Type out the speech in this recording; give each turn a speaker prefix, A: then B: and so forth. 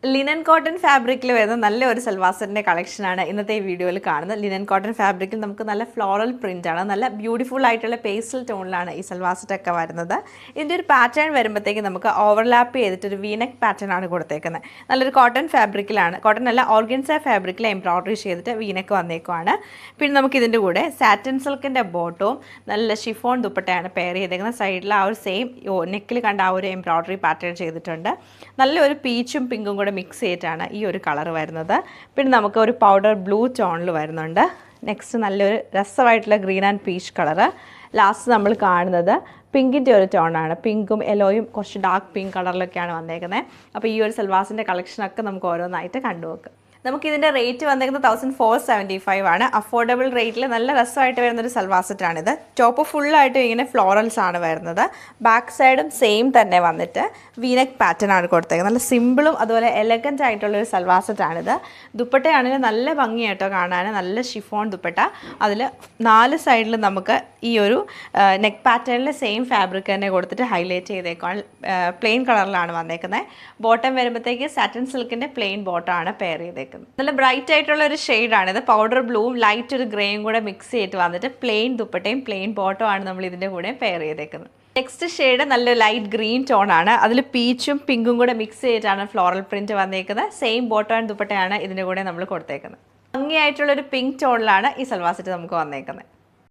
A: Linen cotton ഫാബ്രിക്കിൽ വരുന്ന നല്ലൊരു സൽവാർ സെറ്റിൻ്റെ കളക്ഷനാണ് ഇന്നത്തെ ഈ വീഡിയോയിൽ കാണുന്നത്. ലിനൻ കോട്ടൺ ഫാബ്രിക്കിൽ നമുക്ക് നല്ല ഫ്ലോറൽ പ്രിൻ്റാണ്, നല്ല ബ്യൂട്ടിഫുൾ ആയിട്ടുള്ള പേസ്റ്റൽ ടോണിലാണ് ഈ സൽവാർ സെറ്റൊക്കെ വരുന്നത്. ഇതിൻ്റെ ഒരു പാറ്റേൺ വരുമ്പോഴത്തേക്ക് നമുക്ക് ഓവർലാപ്പ് ചെയ്തിട്ടൊരു വീനെക്ക് പാറ്റേൺ ആണ് കൊടുത്തേക്കുന്നത്. നല്ലൊരു കോട്ടൺ ഫാബ്രിക്കിലാണ്, കോട്ടൺ അല്ല ഓർഗൻസ ഫാബ്രിക്കിൽ എംബ്രോയ്ഡറി ചെയ്തിട്ട് വീനെക്ക് വന്നേക്കുവാണ്. പിന്നെ നമുക്ക് ഇതിൻ്റെ കൂടെ സാറ്റിൻ സിൽക്കിൻ്റെ ബോട്ടവും നല്ല ഷിഫോൺ ദുപ്പട്ടയാണ് പെയർ ചെയ്തേക്കുന്നത്. സൈഡിൽ ആ ഒരു സെയിം നെക്കിൽ കണ്ട ആ ഒരു എംബ്രോയ്ഡറി പാറ്റേൺ ചെയ്തിട്ടുണ്ട്. നല്ലൊരു പീച്ചും പിങ്കും കൂടെ മിക്സ് ചെയ്തിട്ടാണ് ഈ ഒരു കളർ വരുന്നത്. പിന്നെ നമുക്ക് ഒരു പൗഡർ ബ്ലൂ ടോണിൽ വരുന്നുണ്ട്. നെക്സ്റ്റ് നല്ലൊരു രസമായിട്ടുള്ള green and peach colour. Last നമ്മൾ കാണുന്നത് പിങ്കിൻ്റെ ഒരു ടോണാണ്. പിങ്കും യെല്ലോയും കുറച്ച് ഡാർക്ക് പിങ്ക് കളറിലൊക്കെയാണ് വന്നേക്കുന്നത്. അപ്പോൾ ഈ ഒരു സൽവാസിൻ്റെ കളക്ഷനൊക്കെ നമുക്ക് ഓരോന്നായിട്ട് കണ്ടുവെക്കാം. നമുക്കിതിൻ്റെ റേറ്റ് വന്നേക്കുന്നത് 1475 ആണ്. അഫോർഡബിൾ റേറ്റിൽ നല്ല രസമായിട്ട് വരുന്നൊരു സൽവാർ സെറ്റാണിത്. ടോപ്പ് ഫുള്ളായിട്ടും ഇങ്ങനെ ഫ്ലോറൽസ് ആണ് വരുന്നത്. ബാക്ക് സൈഡും സെയിം തന്നെ വന്നിട്ട് വീനെക്ക് പാറ്റേൺ ആണ് കൊടുത്തേക്കുന്നത്. നല്ല സിമ്പിളും അതുപോലെ എലഗൻ്റ് ആയിട്ടുള്ളൊരു സൽവാർ സെറ്റാണിത്. ദുപ്പട്ടയാണെങ്കിൽ നല്ല ഭംഗിയായിട്ടോ കാണാൻ, നല്ല ഷിഫോൺ ദുപ്പട്ട. അതിൽ 4 സൈഡിൽ നമുക്ക് ഈ ഒരു നെക്ക് പാറ്റേണിൽ സെയിം ഫാബ്രിക് തന്നെ കൊടുത്തിട്ട് ഹൈലൈറ്റ് ചെയ്തേക്കാണ്. പ്ലെയിൻ കളറിലാണ് വന്നേക്കുന്നത്. ബോട്ടം വരുമ്പോഴത്തേക്ക് സാറ്റിൻ സിൽക്കിൻ്റെ പ്ലെയിൻ ബോട്ടമാണ് പെയർ ചെയ്തേക്കുന്നത്. നല്ല ബ്രൈറ്റ് ആയിട്ടുള്ള ഒരു ഷെയ്ഡാണിത്. പൗഡർ ബ്ലൂവും ലൈറ്റ് ഒരു ഗ്രേയും കൂടെ മിക്സ് ചെയ്തിട്ട് വന്നിട്ട് പ്ലെയിൻ ദുപ്പട്ടയും പ്ലെയിൻ ബോട്ടവും ആണ് നമ്മൾ ഇതിൻ്റെ കൂടെ പെയർ ചെയ്തേക്കുന്നത്. നെക്സ്റ്റ് ഷെയ്ഡ് നല്ല ലൈറ്റ് ഗ്രീൻ ടോൺ ആണ്. അതിൽ പീച്ചും പിങ്കും കൂടെ മിക്സ് ചെയ്തിട്ടാണ് ഫ്ലോറൽ പ്രിന്റ് വന്നേക്കുന്നത്. സെയിം ബോട്ടം ആൻഡ് ദുപ്പട്ടയാണ് ഇതിൻ്റെ കൂടെ നമ്മൾ കൊടുത്തേക്കുന്നത്. ഭംഗിയായിട്ടുള്ളൊരു പിങ്ക് ടോണിലാണ് ഈ സൽവാർ സെറ്റ് നമുക്ക് വന്നേക്കുന്നത്.